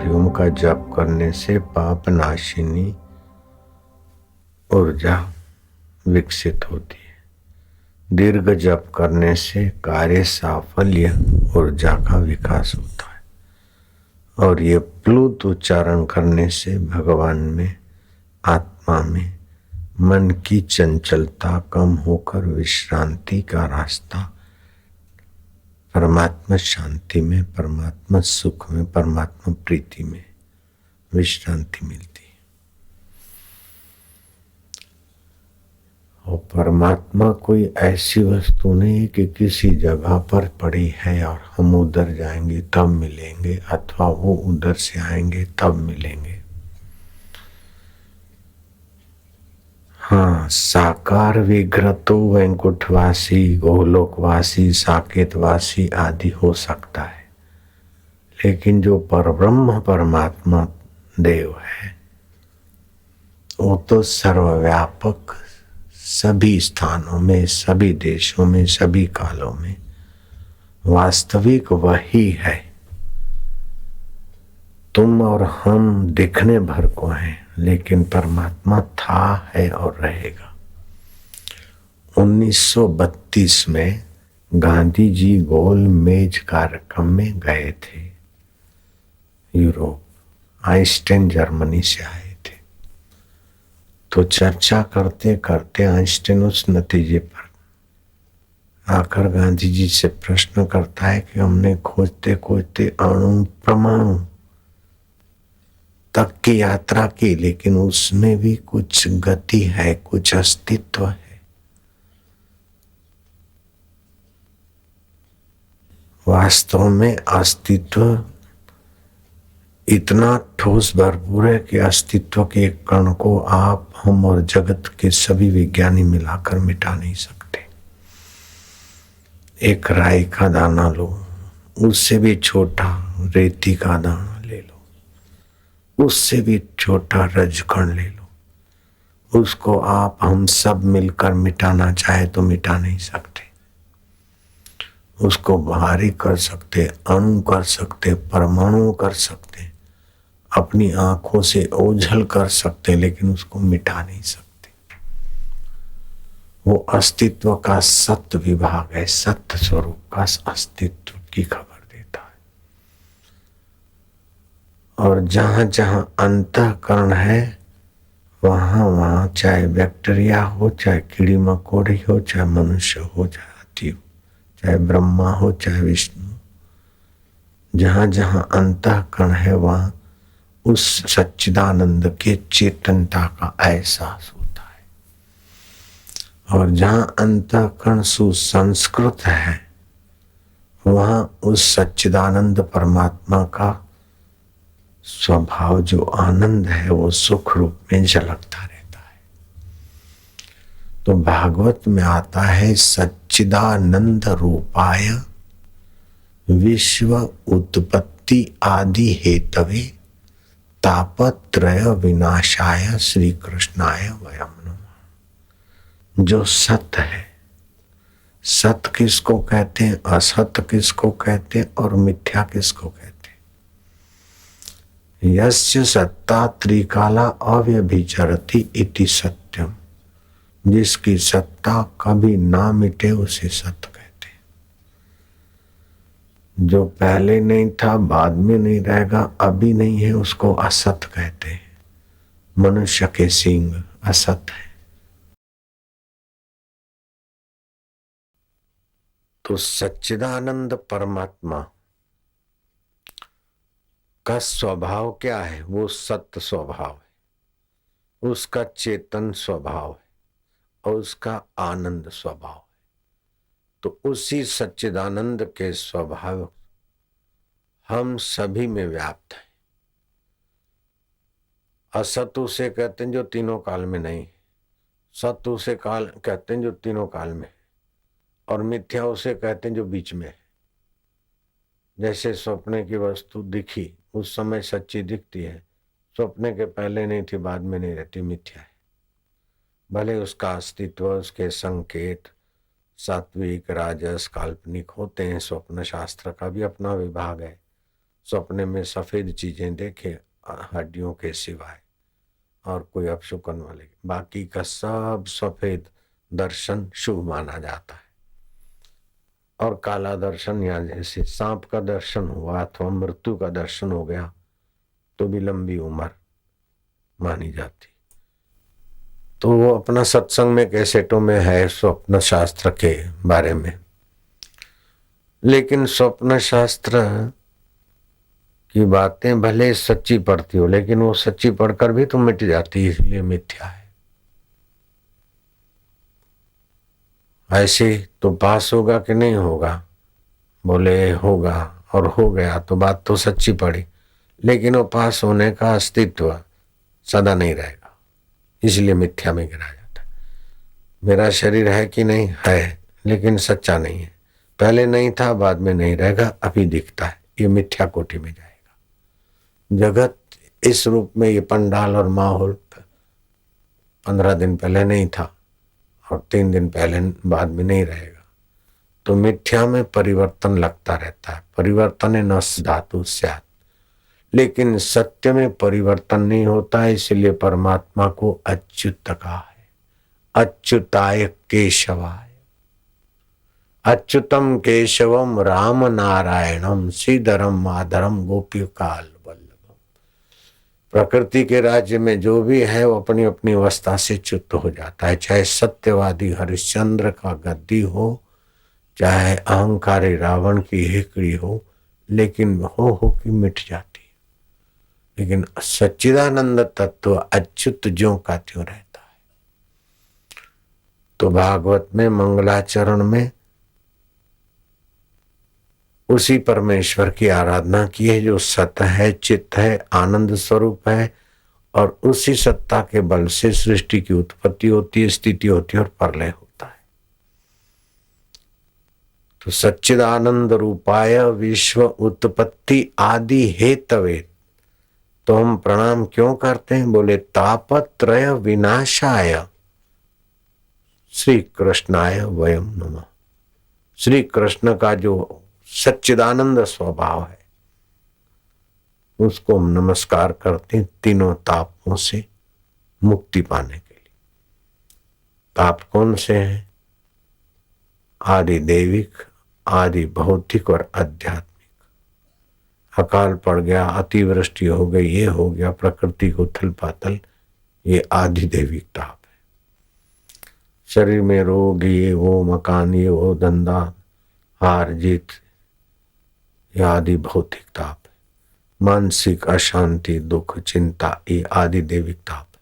हरिओम का जप करने से पाप नाशिनी ऊर्जा विकसित होती है। दीर्घ जप करने से कार्य साफल्य ऊर्जा का विकास होता है और ये प्लुत उच्चारण करने से भगवान में, आत्मा में मन की चंचलता कम होकर विश्रांति का रास्ता, परमात्मा शांति में, परमात्मा सुख में, परमात्मा प्रीति में विश्रांति मिलती है। और परमात्मा कोई ऐसी वस्तु नहीं कि किसी जगह पर पड़ी है और हम उधर जाएंगे तब मिलेंगे अथवा वो उधर से आएंगे तब मिलेंगे। हाँ, साकार विग्रह तो वैकुंठवासी, गोलोकवासी, साकेतवासी आदि हो सकता है, लेकिन जो परब्रह्म परमात्मा देव है वो तो सर्वव्यापक, सभी स्थानों में, सभी देशों में, सभी कालों में वास्तविक वही है। तुम और हम दिखने भर को हैं, लेकिन परमात्मा था, है और रहेगा। 1932 में गांधी जी गोल मेज कार्यक्रम में गए थे यूरोप। आइंस्टाइन जर्मनी से आए थे। तो चर्चा करते करते आइंस्टाइन उस नतीजे पर आकर गांधी जी से प्रश्न करता है कि हमने खोजते खोजते अणु परमाणु तक की यात्रा की, लेकिन उसमें भी कुछ गति है, कुछ अस्तित्व है। वास्तव में अस्तित्व इतना ठोस भरपूर है कि अस्तित्व के एक कण को आप, हम और जगत के सभी विज्ञानी मिलाकर मिटा नहीं सकते। एक राई का दाना लो, उससे भी छोटा रेती का दाना ले लो, उससे भी छोटा रजकण ले लो, उसको आप, हम सब मिलकर मिटाना चाहे तो मिटा नहीं सकते। उसको भारी कर सकते, अणु कर सकते, परमाणु कर सकते, अपनी आंखों से ओझल कर सकते, लेकिन उसको मिटा नहीं सकते। वो अस्तित्व का सत्य विभाग है, सत्य स्वरूप का अस्तित्व की खबर देता है। और जहां जहां अंतःकरण है वहां वहां चाहे बैक्टीरिया हो, चाहे कीड़ी मकोड़ी हो, चाहे मनुष्य हो, चाहे हाथी हो, चाहे ब्रह्मा हो, चाहे विष्णु, जहां जहां अंतःकरण है वहां उस सच्चिदानंद के चेतनता का एहसास होता है। और जहां अंतःकरण सुसंस्कृत है वहां उस सच्चिदानंद परमात्मा का स्वभाव, जो आनंद है, वो सुख रूप में झलकता रहता है। तो भागवत में आता है, सच्चिदानंद रूपाय विश्व उत्पत्ति आदि हेतवे तापत्रय विनाशाय श्री कृष्णाय वयम नमः। जो सत्य है, सत्य किसको कहते हैं, असत्य किसको कहते हैं और मिथ्या किसको कहते हैं। यस्य सत्ता त्रिकाला अव्यभिचरति इति सत्यम। जिसकी सत्ता कभी ना मिटे उसे सत्य कहते हैं। जो पहले नहीं था, बाद में नहीं रहेगा, अभी नहीं है, उसको असत कहते हैं। मनुष्य के सींग असत है। तो सच्चिदानंद परमात्मा का स्वभाव क्या है? वो सत्य स्वभाव है, उसका चेतन स्वभाव है और उसका आनंद स्वभाव है। तो उसी सच्चिदानंद के स्वभाव हम सभी में व्याप्त है। असत उसे कहते हैं जो तीनों काल में नहीं, सत्य उसे काल कहते हैं जो तीनों काल में, और मिथ्या उसे कहते हैं जो बीच में है। जैसे स्वप्न की वस्तु दिखी उस समय सच्ची दिखती है, स्वप्न के पहले नहीं थी, बाद में नहीं रहती, मिथ्या है। भले उसका अस्तित्व, उसके संकेत सात्विक राजस काल्पनिक होते हैं। स्वप्न शास्त्र का भी अपना विभाग है, सपने में सफेद चीजें देखे हड्डियों के सिवाय और कोई अपशुकन वाले, बाकी का सब सफेद दर्शन शुभ माना जाता है। और काला दर्शन या जैसे सांप का दर्शन हुआ अथवा मृत्यु का दर्शन हो गया तो भी लंबी उम्र मानी जाती। तो वो अपना सत्संग में कैसेटों में है स्वप्न शास्त्र के बारे में, लेकिन स्वप्न शास्त्र की बातें भले सच्ची पड़ती हो लेकिन वो सच्ची पढ़कर भी तो मिट जाती है, इसलिए मिथ्या है। ऐसे तो पास होगा कि नहीं होगा, बोले होगा और हो गया तो बात तो सच्ची पड़ी, लेकिन वो पास होने का अस्तित्व सदा नहीं रहेगा, इसलिए मिथ्या में गिरा जाता है। मेरा शरीर है कि नहीं है, लेकिन सच्चा नहीं है, पहले नहीं था बाद में नहीं रहेगा, अभी दिखता है, ये मिथ्या कोटि में जाएगा। जगत इस रूप में, ये पंडाल और माहौल 15 दिन पहले नहीं था और 3 दिन पहले बाद में नहीं रहेगा। तो मिथ्या में परिवर्तन लगता रहता है, परिवर्तन न धातु स्यात्, लेकिन सत्य में परिवर्तन नहीं होता है, इसलिए परमात्मा को अच्युत कहा है। अच्युताय केशवाय, अच्युतम केशवम राम नारायणम श्रीधरम माधरम गोपीकाल वल्लभम। प्रकृति के राज्य में जो भी है वो अपनी अपनी अवस्था से च्युत हो जाता है, चाहे सत्यवादी हरिश्चंद्र का गद्दी हो, चाहे अहंकारी रावण की हेकड़ी हो, लेकिन हो कि मिट जाती है। लेकिन सच्चिदानंद तत्व अच्युत ज्यों का त्यों रहता है। तो भागवत में मंगलाचरण में उसी परमेश्वर की आराधना की है जो सत है, चित्त है, आनंद स्वरूप है, और उसी सत्ता के बल से सृष्टि की उत्पत्ति होती है, स्थिति होती है और प्रलय होता है। तो सच्चिदानंद रूपाय विश्व उत्पत्ति आदि हेतवे। तो हम प्रणाम क्यों करते हैं, बोले तापत्रय विनाशाय श्री कृष्णाय वयम नमः। श्री कृष्ण का जो सच्चिदानंद स्वभाव है उसको हम नमस्कार करते हैं, तीनों तापों से मुक्ति पाने के लिए। ताप कौन से हैं, आदि दैविक, आदि भौतिक और आध्यात्मिक। अकाल पड़ गया, अतिवृष्टि हो गई, ये हो गया, प्रकृति को उथल पाथल, ये आदि दैविक ताप है। शरीर में रोग, ये वो मकान, ये वो धंधा, हार जीत, ये आदि भौतिक ताप है। मानसिक अशांति, दुख, चिंता, ये आदि दैविक ताप है।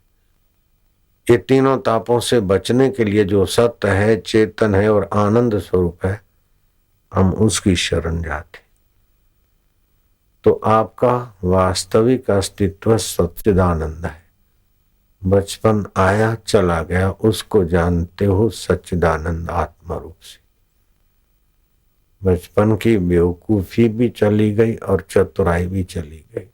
ये तीनों तापों से बचने के लिए जो सत्य है, चेतन है और आनंद स्वरूप है, हम उसकी शरण जाते। तो आपका वास्तविक अस्तित्व सच्चिदानंद है। बचपन आया चला गया, उसको जानते हो सच्चिदानंद आत्मा रूप से। बचपन की बेवकूफी भी चली गई और चतुराई भी चली गई,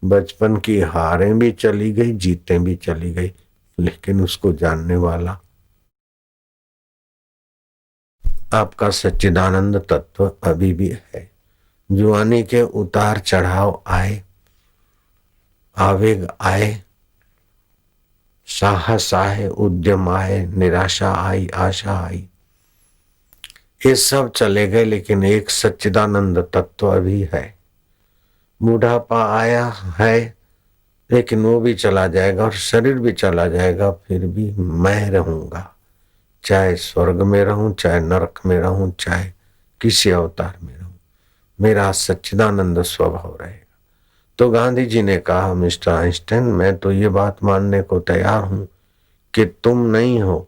बचपन की हारें भी चली गई, जीतें भी चली गई, लेकिन उसको जानने वाला आपका सच्चिदानंद तत्व अभी भी है। जुआनी के उतार चढ़ाव आए, आवेग आए, साहस आए, उद्यम आए, निराशा आई, आशा आई, ये सब चले गए, लेकिन एक सच्चिदानंद तत्व अभी है। बुढ़ापा आया है लेकिन वो भी चला जाएगा और शरीर भी चला जाएगा, फिर भी मैं रहूंगा, चाहे स्वर्ग में रहूं, चाहे नरक में रहूं, चाहे किसी अवतार में रहूं, मेरा सच्चिदानंद स्वभाव रहेगा। तो गांधी जी ने कहा, मिस्टर आइंस्टाइन, मैं तो ये बात मानने को तैयार हूं कि तुम नहीं हो,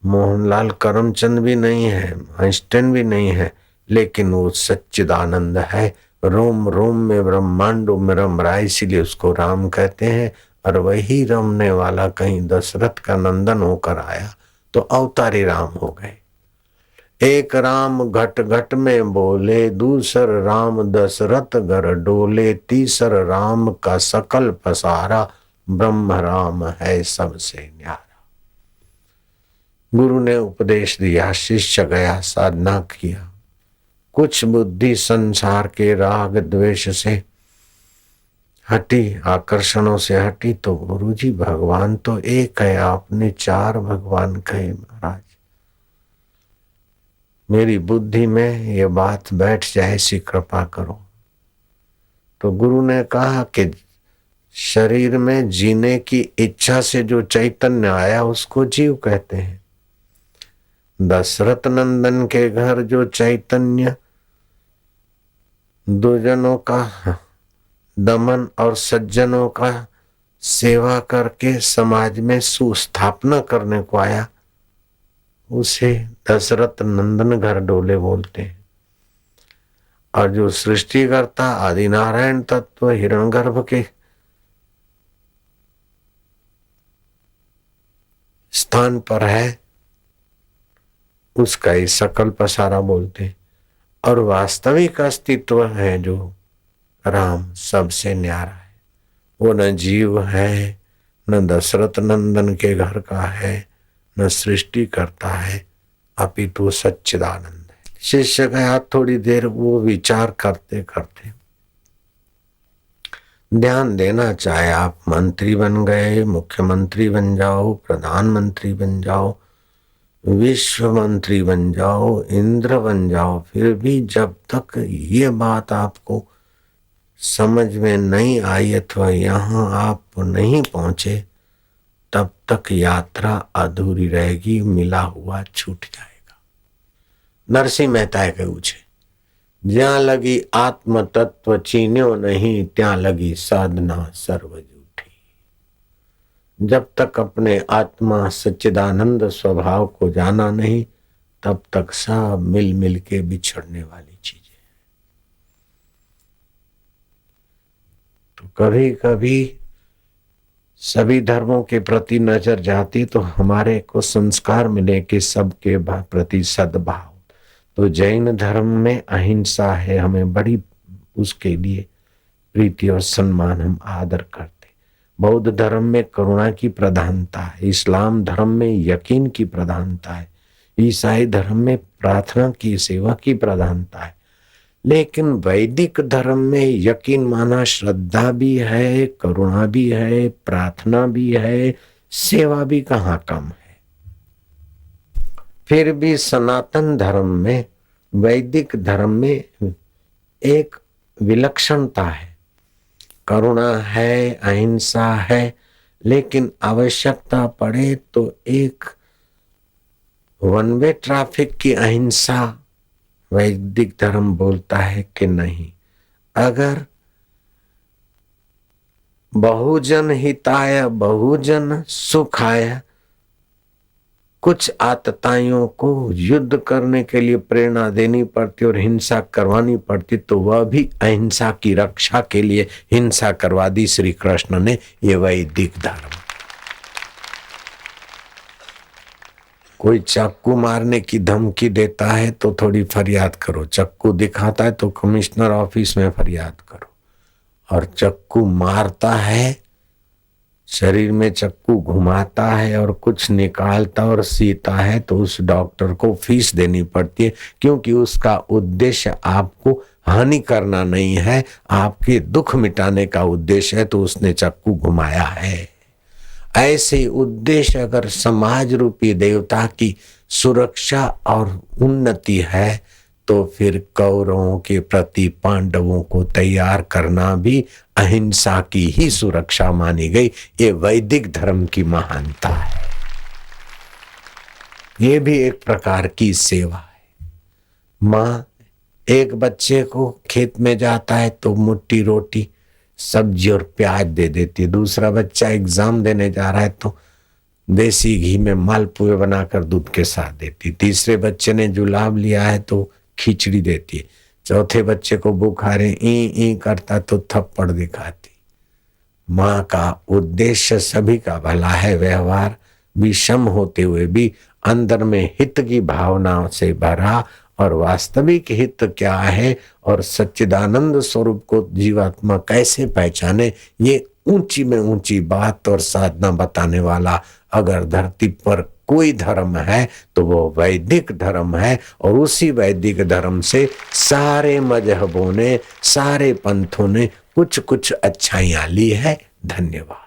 मोहनलाल करमचंद भी नहीं है, आइंस्टाइन भी नहीं है, लेकिन वो सच्चिदानंद है। रोम रोम में ब्रह्मांडों में रम रहा, इसीलिए उसको राम कहते हैं। और वही रमने वाला कहीं दशरथ का नंदन होकर आया तो अवतारी राम हो गए। एक राम घट घट में बोले, दूसर राम दशरथ घर डोले, तीसर राम का सकल पसारा, ब्रह्म राम है सबसे न्यारा। गुरु ने उपदेश दिया, शिष्य गया, साधना किया, कुछ बुद्धि संसार के राग द्वेष से हटी, आकर्षणों से हटी तो गुरुजी भगवान तो एक है, आपने चार भगवान कहे महाराज। मेरी बुद्धि में ये बात बैठ जाए, ऐसी कृपा करो। तो गुरु ने कहा कि शरीर में जीने की इच्छा से जो चैतन्य आया उसको जीव कहते हैं। दशरथ नंदन के घर जो चैतन्य दुर्जनों का दमन और सज्जनों का सेवा करके समाज में सुस्थापना करने को आया, उसे दशरथ नंदन घर डोले बोलते हैं। और जो सृष्टिकर्ता आदिनारायण तत्व हिरण्यगर्भ के स्थान पर है, उसका ही सकल पसारा बोलते हैं। और वास्तविक अस्तित्व है जो राम, सबसे न्यारा है। वो न जीव है, न दशरथ नंदन के घर का है, न सृष्टि करता है, अपितु सच्चिदानंद है। शिष्य गया, थोड़ी देर वो विचार करते करते ध्यान देना, चाहे आप मंत्री बन गए, मुख्यमंत्री बन जाओ, प्रधानमंत्री बन जाओ, विश्व मंत्री बन जाओ, इंद्र बन जाओ, फिर भी जब तक ये बात आपको समझ में नहीं आई अथवा यहाँ आप नहीं पहुंचे, तब तक यात्रा अधूरी रहेगी, मिला हुआ छूट जाएगा। नरसिंह मेहता कहू छे, ज्યાં लगी आत्म तत्व चीन्यो नहीं, ત્યાં लगी साधना सर्व जूठी। जब तक अपने आत्मा सच्चिदानंद स्वभाव को जाना नहीं, तब तक सब मिल मिल के बिछड़ने वाली चीजें। तो कभी कभी सभी धर्मों के प्रति नजर जाती तो हमारे को संस्कार मिले कि सबके प्रति सद्भाव। तो जैन धर्म में अहिंसा है, हमें बड़ी उसके लिए प्रीति और सम्मान, हम आदर करते। बौद्ध धर्म में करुणा की प्रधानता है, इस्लाम धर्म में यकीन की प्रधानता है, ईसाई धर्म में प्रार्थना की सेवा की प्रधानता है। लेकिन वैदिक धर्म में यकीन माना श्रद्धा भी है, करुणा भी है, प्रार्थना भी है, सेवा भी कहाँ कम है। फिर भी सनातन धर्म में, वैदिक धर्म में एक विलक्षणता है, करुणा है, अहिंसा है, लेकिन आवश्यकता पड़े तो एक वन वे ट्रैफिक की अहिंसा वैदिक धर्म बोलता है कि नहीं। अगर बहुजन हिताय बहुजन सुखाय कुछ आतताइयों को युद्ध करने के लिए प्रेरणा देनी पड़ती और हिंसा करवानी पड़ती, तो वह भी अहिंसा की रक्षा के लिए हिंसा करवा दी श्री कृष्ण ने। ये वैदिक धर्म। कोई चाकू मारने की धमकी देता है तो थोड़ी फरियाद करो, चक्कू दिखाता है तो कमिश्नर ऑफिस में फरियाद करो, और चक्कू मारता है, शरीर में चक्कू घुमाता है और कुछ निकालता और सीता है, तो उस डॉक्टर को फीस देनी पड़ती है, क्योंकि उसका उद्देश्य आपको हानि करना नहीं है, आपके दुख मिटाने का उद्देश्य है, तो उसने चक्कू घुमाया है। ऐसे उद्देश्य अगर समाज रूपी देवता की सुरक्षा और उन्नति है, तो फिर कौरवों के प्रति पांडवों को तैयार करना भी अहिंसा की ही सुरक्षा मानी गई। ये वैदिक धर्म की महानता है। ये भी एक प्रकार की सेवा है। माँ एक बच्चे को खेत में जाता है तो मुट्ठी रोटी, सब्जी और प्याज दे देती है। दूसरा बच्चा एग्जाम देने जा रहा है तो देसी घी में मालपुए बनाकर दूध के साथ देती। तीसरे बच्चे ने जुलाब लिया है तो खिचड़ी देती है। चौथे बच्चे को बुखार ई करता तो थप्पड़ दिखाती। माँ का उद्देश्य सभी का भला है, व्यवहार विषम होते हुए भी अंदर में हित की भावना से भरा, और वास्तविक हित क्या है और सच्चिदानंद स्वरूप को जीवात्मा कैसे पहचाने, ये ऊंची में ऊंची बात और साधना बताने वाला अगर धरती पर कोई धर्म है तो वो वैदिक धर्म है, और उसी वैदिक धर्म से सारे मजहबों ने, सारे पंथों ने कुछ कुछ अच्छाइयां ली है। धन्यवाद।